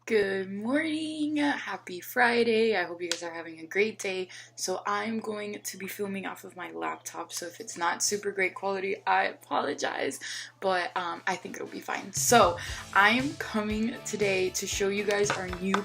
Good morning, happy Friday. I hope you guys are having a great day. So I'm going to be filming off of my laptop, so if it's not super great quality, I apologize, but I think it'll be fine. So I'm coming today to show you guys our new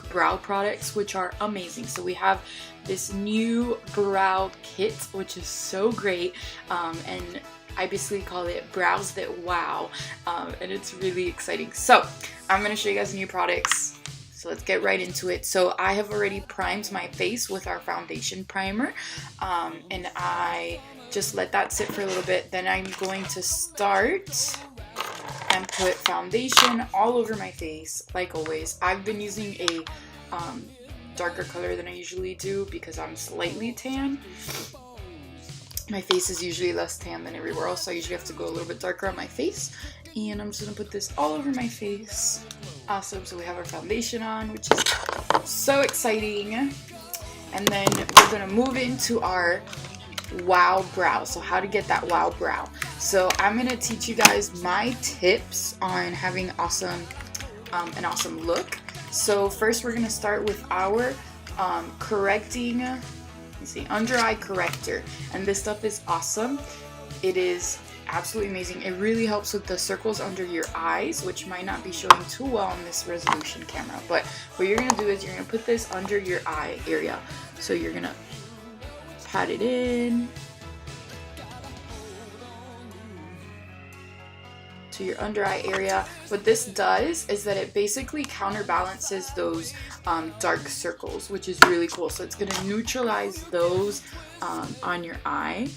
brow products, which are amazing. So we have this new brow kit, which is so great, and I basically call it Brows That Wow, and it's really exciting. So I'm going to show you guys new products, so let's get right into it. So I have already primed my face with our foundation primer, and I just let that sit for a little bit. Then I'm going to start and put foundation all over my face, like always. I've been using a darker color than I usually do because I'm slightly tan. My face is usually less tan than everywhere else, so I usually have to go a little bit darker on my face. And I'm just going to put this all over my face. Awesome, so we have our foundation on, which is so exciting. And then we're going to move into our wow brow. So how to get that wow brow. So I'm going to teach you guys my tips on having an awesome look. So first we're going to start with our correcting... Undereye Corrector, and this stuff is awesome. It is absolutely amazing. It really helps with the circles under your eyes, which might not be showing too well on this resolution camera, but what you're gonna do is you're gonna put this under your eye area. So you're gonna pat it in to your under eye area. What this does is that it basically counterbalances those dark circles, which is really cool. So it's going to neutralize those on your eye,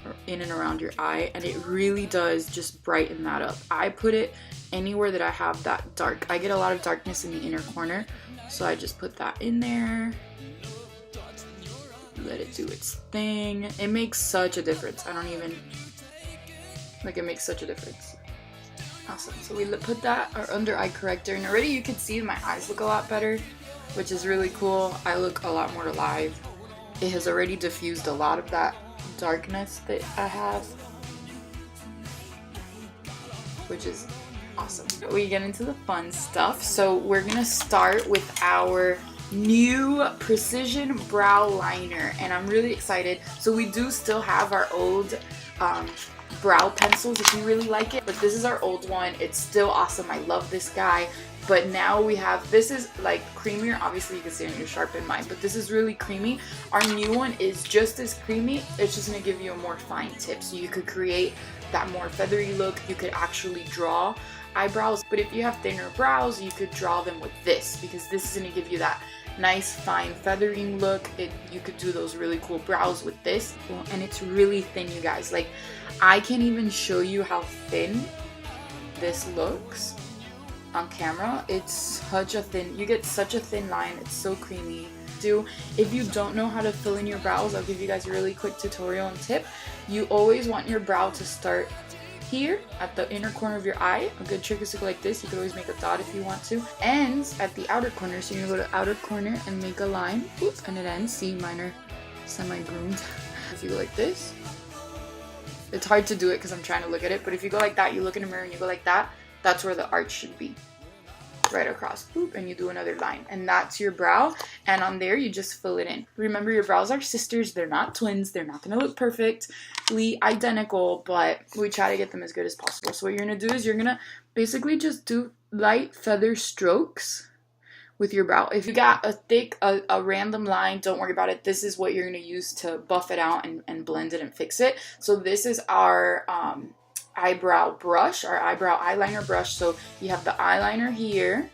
or in and around your eye, and it really does just brighten that up. I put it anywhere that I have that dark. I get a lot of darkness in the inner corner, so I just put that in there. Let it do its thing. It makes such a difference. I don't even, it makes such a difference. Awesome. So we put that, our under eye corrector, and already you can see my eyes look a lot better, which is really cool. I look a lot more alive. It has already diffused a lot of that darkness that I have, which is awesome. We get into the fun stuff. So we're gonna start with our new precision brow liner, and I'm really excited. So we do still have our old brow pencils if you really like it, but this is our old one. It's still awesome. I love this guy, but now we have, this is like creamier. Obviously you can see I need to sharpen mine, but this is really creamy. Our new one is just as creamy. It's just going to give you a more fine tip, so you could create that more feathery look. You could actually draw eyebrows, but if you have thinner brows, you could draw them with this, because this is going to give you that nice fine feathering look. You could do those really cool brows with this, and it's really thin, you guys. Like, I can't even show you how thin this looks on camera. It's such a thin, you get such a thin line. It's so creamy. If you don't know how to fill in your brows, I'll give you guys a really quick tutorial and tip. You always want your brow to start here at the inner corner of your eye. A good trick is to go like this. You could always make a dot if you want to. Ends at the outer corner, so you're gonna go to outer corner and make a line. Oop, and it ends. See, mine are semi-groomed. If you go like this, it's hard to do it because I'm trying to look at it, but if you go like that, you look in the mirror and you go like that, that's where the arch should be. Right across. Boop, and you do another line, and that's your brow, and on there you just fill it in. Remember, your brows are sisters. They're not twins. They're not going to look perfectly identical, but we try to get them as good as possible. So what you're going to do is you're going to basically just do light feather strokes with your brow. If you got a random line, don't worry about it. This is what you're going to use to buff it out and blend it and fix it. So this is our eyebrow brush, our eyebrow eyeliner brush. So you have the eyeliner here,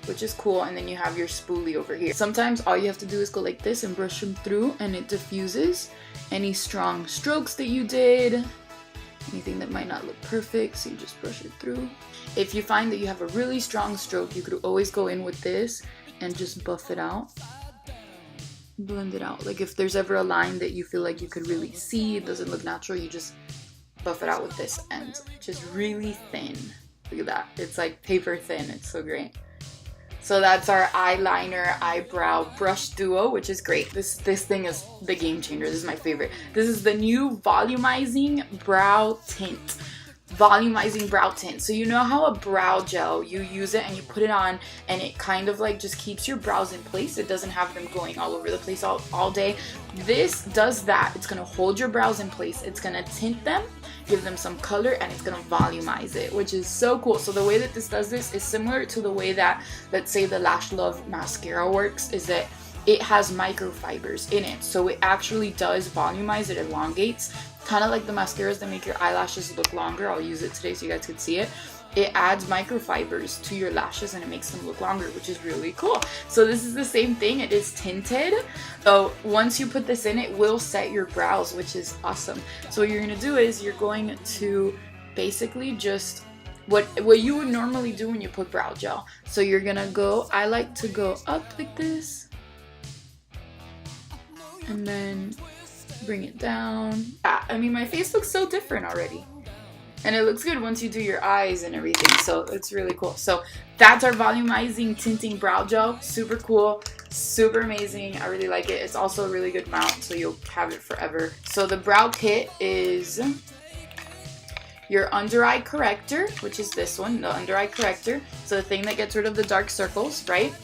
which is cool, and then you have your spoolie over here. Sometimes all you have to do is go like this and brush them through, and it diffuses any strong strokes that you did, anything that might not look perfect, so you just brush it through. If you find that you have a really strong stroke, you could always go in with this and just buff it out, blend it out. Like if there's ever a line that you feel like you could really see, it doesn't look natural, you just buff it out with this end, just really thin. Look at that, it's like paper thin. It's so great. So that's our eyeliner eyebrow brush duo, which is great. This thing is the game changer. This is my favorite. This is the new Volumizing brow tint. volumizing brow tint. So you know how a brow gel, you use it and you put it on and it kind of like just keeps your brows in place. It doesn't have them going all over the place all day. This does that. It's going to hold your brows in place. It's going to tint them, give them some color, and it's going to volumize it, which is so cool. So the way that this does this is similar to the way that, let's say, the Lash Love mascara works, is that it has microfibers in it. So it actually does volumize, it elongates, kind of like the mascaras that make your eyelashes look longer. I'll use it today so you guys can see it. It adds microfibers to your lashes and it makes them look longer, which is really cool. So this is the same thing. It is tinted. So once you put this in, it will set your brows, which is awesome. So what you're going to do is you're going to basically just what you would normally do when you put brow gel. So you're going to go, I like to go up like this and then bring it down. I mean, my face looks so different already. And it looks good once you do your eyes and everything. So it's really cool. So that's our volumizing tinting brow gel. Super cool. Super amazing. I really like it. It's also a really good mount, so you'll have it forever. So the brow kit is your Undereye Corrector, which is this one, the Undereye Corrector. So the thing that gets rid of the dark circles, right?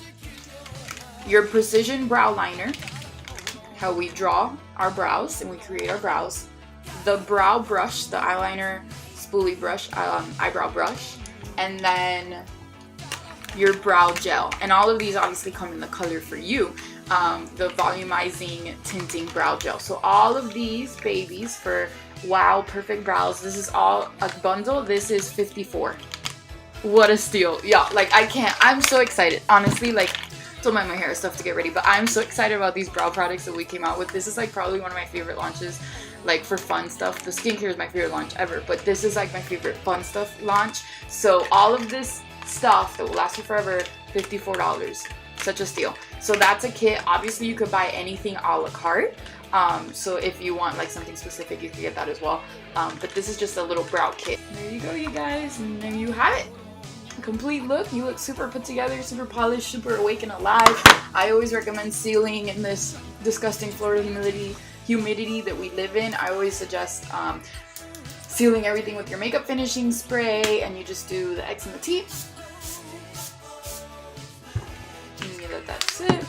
Your Precision Brow Liner, how we draw our brows and we create our brows. The brow brush, the eyeliner spoolie brush, eyebrow brush, and then your brow gel. And all of these obviously come in the color for you. The volumizing tinting brow gel. So all of these babies for wow perfect brows. This is all a bundle. This is $54. What a steal. Yeah, like I can't. I'm so excited. Honestly, like, still my hair stuff to get ready, but I'm so excited about these brow products that we came out with. This is like probably one of my favorite launches, like for fun stuff. The skincare is my favorite launch ever, but this is like my favorite fun stuff launch. So all of this stuff that will last you forever, $54. Such a steal. So that's a kit. Obviously you could buy anything a la carte. So if you want like something specific, you can get that as well. But this is just a little brow kit. There you go, you guys, and there you have it. Complete look. You look super put together, super polished, super awake and alive. I always recommend sealing in this disgusting Florida humidity that we live in. I always suggest sealing everything with your makeup finishing spray, and you just do the X and the T. And you let that sit.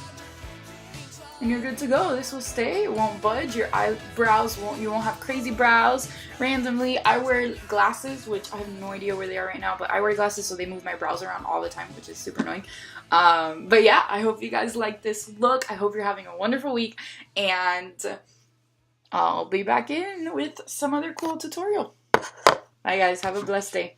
And you're good to go. This will stay. It won't budge. Your eyebrows you won't have crazy brows randomly. I wear glasses, which I have no idea where they are right now, but I wear glasses so they move my brows around all the time, which is super annoying. But yeah, I hope you guys like this look. I hope you're having a wonderful week, and I'll be back in with some other cool tutorial. Bye guys, have a blessed day.